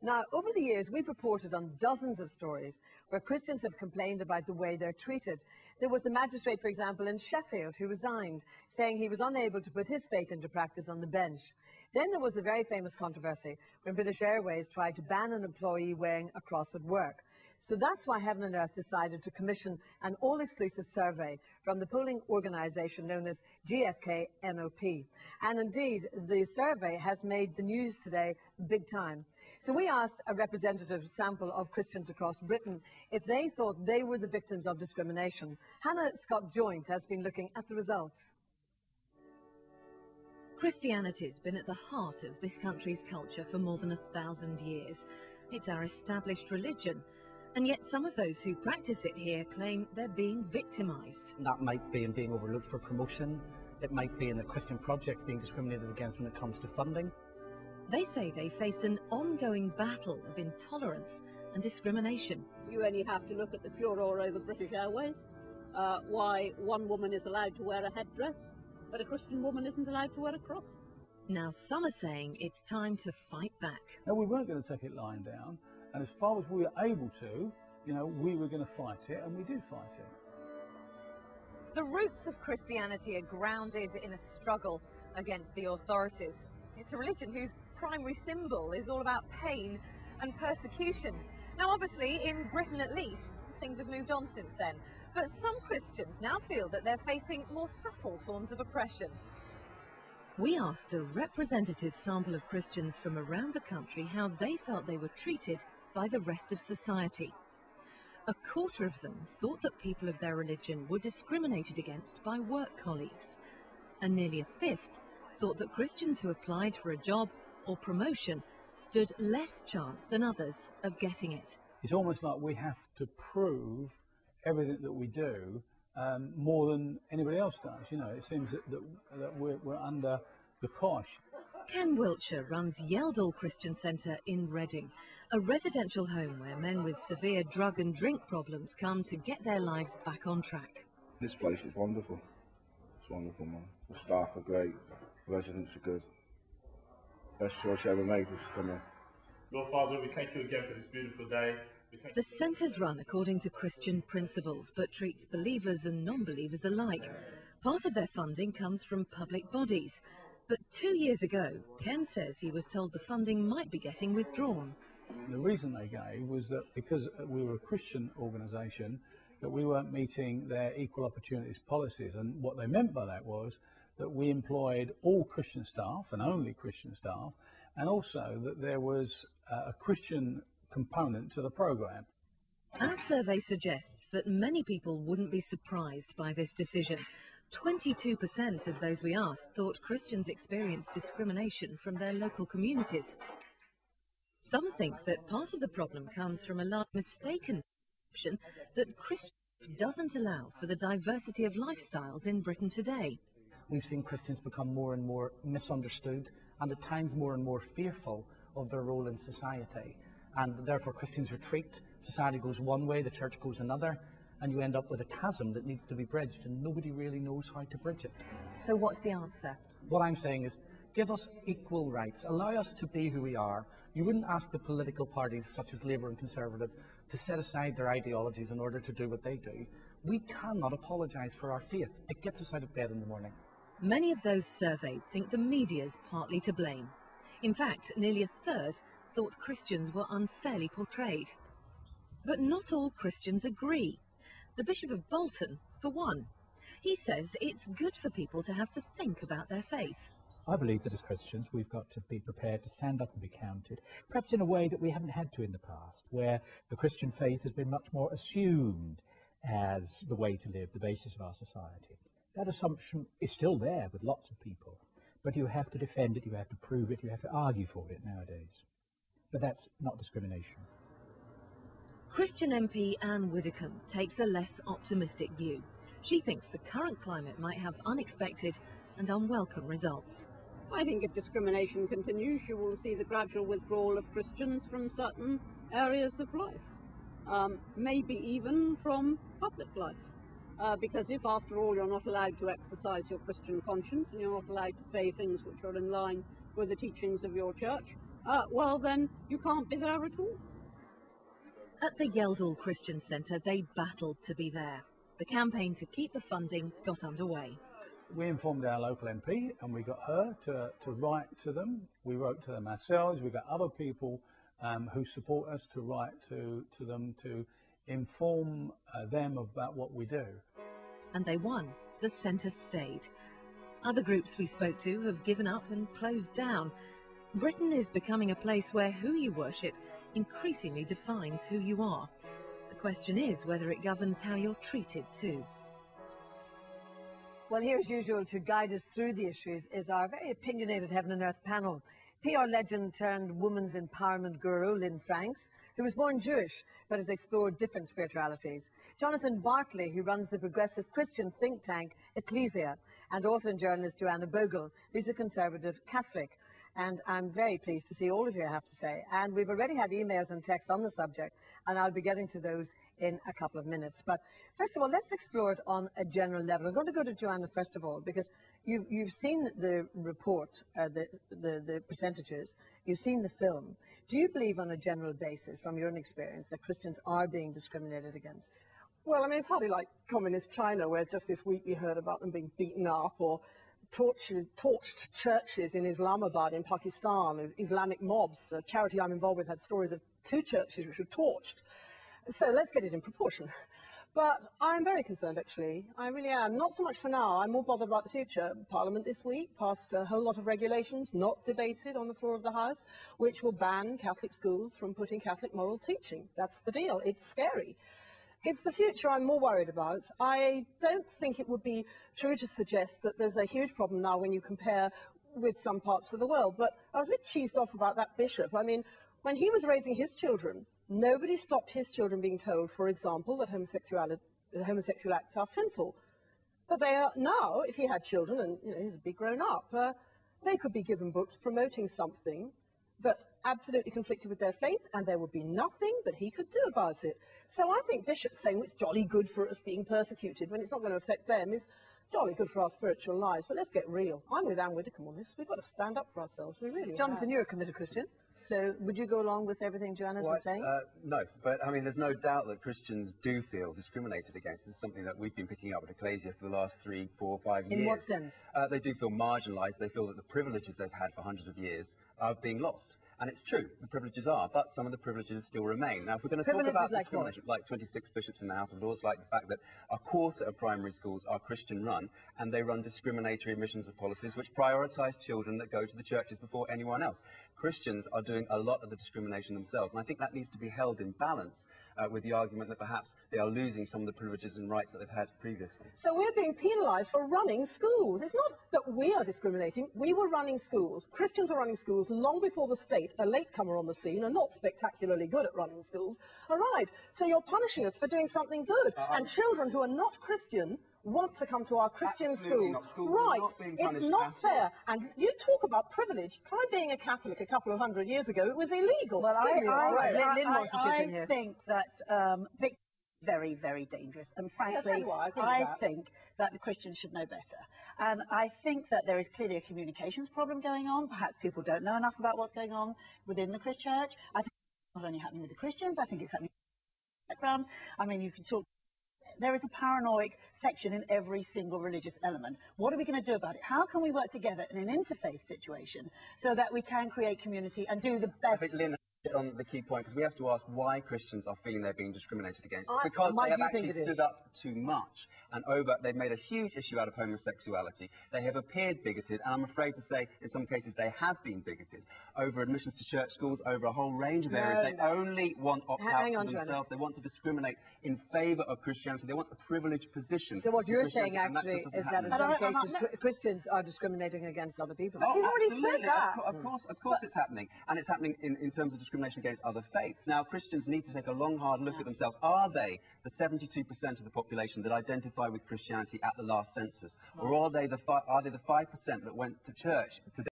Now, over the years, we've reported on dozens of stories where Christians have complained about the way they're treated. There was a magistrate, for example, in Sheffield who resigned, saying he was unable to put his faith into practice on the bench. Then there was the very famous controversy when British Airways tried to ban an employee wearing a cross at work. So that's why Heaven and Earth decided to commission an all-exclusive survey from the polling organisation known as GfK-NOP. And indeed, the survey has made the news today big time. So we asked a representative sample of Christians across Britain if they thought they were the victims of discrimination. Hannah Scott-Joint has been looking at the results. Christianity's been at the heart of this country's culture for more than 1,000 years. It's our established religion. And yet some of those who practice it here claim they're being victimised. That might be in being overlooked for promotion. It might be in a Christian project being discriminated against when it comes to funding. They say they face an ongoing battle of intolerance and discrimination. You only have to look at the furore over British Airways, why one woman is allowed to wear a headdress, but a Christian woman isn't allowed to wear a cross. Now some are saying it's time to fight back. No, we weren't going to take it lying down, and as far as we were able to, we were going to fight it, and we did fight it. The roots of Christianity are grounded in a struggle against the authorities. It's a religion whose primary symbol is all about pain and persecution. Now, obviously, in Britain at least, things have moved on since then. But some Christians now feel that they're facing more subtle forms of oppression. We asked a representative sample of Christians from around the country how they felt they were treated by the rest of society. A quarter of them thought that people of their religion were discriminated against by work colleagues. And nearly a fifth thought that Christians who applied for a job or promotion stood less chance than others of getting it. It's almost like we have to prove everything that we do more than anybody else does. It seems that we're under the cosh. Ken Wiltshire runs Yeldall Christian Centre in Reading, a residential home where men with severe drug and drink problems come to get their lives back on track. This place is wonderful. It's wonderful, man. The staff are great, residents are good. Best choice I ever made was to come here. Lord Father, we thank you again for this beautiful day. The centre's run according to Christian principles, but treats believers and non-believers alike. Part of their funding comes from public bodies. But 2 years ago, Ken says he was told the funding might be getting withdrawn. The reason they gave was that because we were a Christian organisation, that we weren't meeting their equal opportunities policies. And what they meant by that was that we employed all Christian staff and only Christian staff, and also that there was a Christian component to the programme. Our survey suggests that many people wouldn't be surprised by this decision. 22% of those we asked thought Christians experienced discrimination from their local communities. Some think that part of the problem comes from a large mistaken perception that Christian doesn't allow for the diversity of lifestyles in Britain today. We've seen Christians become more and more misunderstood and at times more and more fearful of their role in society. And therefore Christians retreat, society goes one way, the church goes another, and you end up with a chasm that needs to be bridged, and nobody really knows how to bridge it. So what's the answer? What I'm saying is, give us equal rights, allow us to be who we are. You wouldn't ask the political parties, such as Labour and Conservative, to set aside their ideologies in order to do what they do. We cannot apologise for our faith. It gets us out of bed in the morning. Many of those surveyed think the media's partly to blame. In fact, nearly a third thought Christians were unfairly portrayed. But not all Christians agree. The Bishop of Bolton, for one. He says it's good for people to have to think about their faith. I believe that as Christians we've got to be prepared to stand up and be counted, perhaps in a way that we haven't had to in the past, where the Christian faith has been much more assumed as the way to live, the basis of our society. That assumption is still there with lots of people, but you have to defend it, you have to prove it, you have to argue for it nowadays. But that's not discrimination. Christian MP Anne Widdecombe takes a less optimistic view. She thinks the current climate might have unexpected and unwelcome results. I think if discrimination continues, you will see the gradual withdrawal of Christians from certain areas of life, maybe even from public life. Because if, after all, you're not allowed to exercise your Christian conscience and you're not allowed to say things which are in line with the teachings of your church, well then you can't be there at all. At the Yeldall Christian Centre, they battled to be there. The campaign to keep the funding got underway. We informed our local MP and we got her to write to them. We wrote to them ourselves. We got other people who support us to write to them to inform them about what we do. And they won. The centre stayed. Other groups we spoke to have given up and closed down. Britain is becoming a place where who you worship increasingly defines who you are. The question is whether it governs how you're treated too. Well, here as usual to guide us through the issues is our very opinionated Heaven and Earth panel. PR legend turned women's empowerment guru Lynn Franks, who was born Jewish but has explored different spiritualities. Jonathan Bartley, who runs the progressive Christian think tank Ecclesia, and author and journalist Joanna Bogle, who's a conservative Catholic. And I'm very pleased to see all of you, I have to say. And we've already had emails and texts on the subject, and I'll be getting to those in a couple of minutes. But first of all, let's explore it on a general level. I'm going to go to Joanna first of all, because you've seen the report, the percentages, you've seen the film. Do you believe on a general basis, from your own experience, that Christians are being discriminated against? Well, I mean, it's hardly like communist China, where just this week we heard about them being beaten up, or torched churches in Islamabad in Pakistan, Islamic mobs. A charity I'm involved with had stories of 2 churches which were torched. So let's get it in proportion. But I'm very concerned, actually. I really am. Not so much for now. I'm more bothered about the future. Parliament this week passed a whole lot of regulations, not debated on the floor of the House, which will ban Catholic schools from putting Catholic moral teaching. That's the deal. It's scary. It's the future I'm more worried about. I don't think it would be true to suggest that there's a huge problem now when you compare with some parts of the world, but I was a bit cheesed off about that bishop. I mean, when he was raising his children, nobody stopped his children being told, for example, that homosexual acts are sinful. But they are now, if he had children, and he's a big grown up, they could be given books promoting something that absolutely conflicted with their faith, and there would be nothing that he could do about it. So I think bishops saying it's jolly good for us being persecuted when it's not going to affect them is jolly good for our spiritual lives. But let's get real. I'm with Anne Widdecombe on this. We've got to stand up for ourselves. We really Jonathan, you're a committed Christian. So would you go along with everything Joanna's been saying? No, but I mean, there's no doubt that Christians do feel discriminated against. This is something that we've been picking up at Ecclesia for the last 3, 4, 5 years. In what sense? They do feel marginalised. They feel that the privileges they've had for hundreds of years are being lost. And it's true, the privileges are, but some of the privileges still remain. Now, if we're going to talk about discrimination, like 26 bishops in the House of Lords, like the fact that a quarter of primary schools are Christian-run, and they run discriminatory admissions policies which prioritise children that go to the churches before anyone else. Christians are doing a lot of the discrimination themselves, and I think that needs to be held in balance with the argument that perhaps they are losing some of the privileges and rights that they've had previously. So we're being penalised for running schools. It's not that we are discriminating. We were running schools. Christians were running schools long before the state, a latecomer on the scene, and not spectacularly good at running schools, arrived. So you're punishing us for doing something good. And children who are not Christian want to come to our Christian schools. Right, it's not fair. And you talk about privilege. Try being a Catholic a couple of 100 years ago. It was illegal. Well, I think that very, very dangerous. And frankly, yes, I think that the Christians should know better. And I think that there is clearly a communications problem going on. Perhaps people don't know enough about what's going on within the Christian church. I think it's not only happening with the Christians, I think it's happening in the background. I mean, you can talk. There is a paranoid section in every single religious element. What are we going to do about it? How can we work together in an interfaith situation so that we can create community and do the best? I think Lynn hit on the key point, because we have to ask why Christians are feeling they're being discriminated against. It's because they have actually stood up too much, and they've made a huge issue out of homosexuality. They have appeared bigoted, and I'm afraid to say in some cases they have been bigoted over admissions to church schools, over a whole range of areas. They only want opt-outs for themselves. They want to discriminate in favour of Christianity. They want a privileged position. So what you're saying actually is that in some cases Christians are discriminating against other people. Oh, You've already said that. Of course it's happening. And it's happening in terms of discrimination against other faiths. Now, Christians need to take a long, hard look at themselves. Are they the 72% of the population that identify with Christianity at the last census? Or are they the 5% that went to church today?